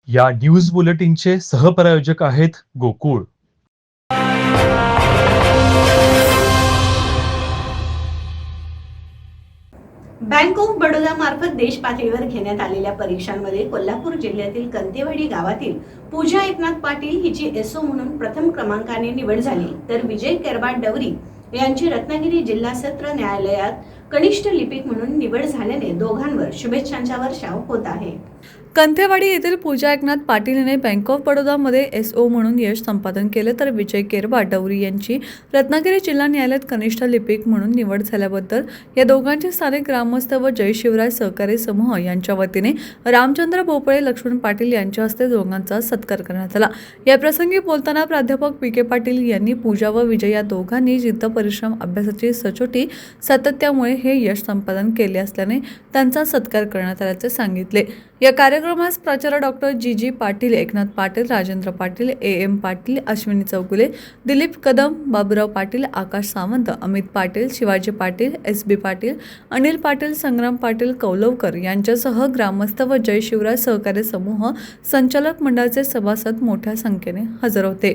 या न्यूज बुलेटिनचे सहप्रायोजक आहेत Gokul. Bank of Baroda मार्फत देश पातळीवर घेण्यात आलेल्या परीक्षांमध्ये कोल्हापूर जिल्ह्यातील कंतेवाडी गावातील पूजा एकनाथ पाटील हिची एसओ म्हणून प्रथम क्रमांकाने निवड झाली, तर विजय केरबाट डवरी यांची रत्नागिरी जिल्हा सत्र न्यायालयात कनिष्ठ लिपिक म्हणून निवड झाल्याने दोघांवर शुभेच्छांचा वर्षाव होत आहे. कंथेवाडी येथील पूजा एकनाथ पाटील हिने बँक ऑफ बडोदामध्ये एसओ म्हणून यश संपादन केले, तर विजय केरबाट डवरी यांची रत्नागिरी जिल्हा न्यायालयात कनिष्ठ लिपिक म्हणून निवड झाल्याबद्दल या दोघांचे स्थानिक ग्रामस्थ व जय शिवराय सहकारी समूह यांच्या वतीने रामचंद्र भोपळे, लक्ष्मण पाटील यांच्या हस्ते दोघांचा सत्कार करण्यात आला. या प्रसंगी बोलताना प्राध्यापक पी के पाटील यांनी पूजा व विजय या दोघांनी जिद्द, परिश्रम, अभ्यासाची सचोटी सातत्यामुळे हे यश संपादन केले असल्याने त्यांचा सत्कार करण्यात आल्याचे सांगितले. या कार्यक्रमास प्राचार्य डॉक्टर जी पाटील, एकनाथ पाटील, राजेंद्र पाटील, एम पाटील, अश्विनी चौगुले, दिलीप कदम, बाबूराव पाटील, आकाश सावंत, अमित पाटील, शिवाजी पाटील, एसबी पाटील, अनिल पाटील, संग्राम पाटील, कौलवकर यांच्यासह ग्रामस्थ व जय शिवराय सहकारी समूह संचालक मंडळाचे सभासद मोठ्या संख्येने हजर होते.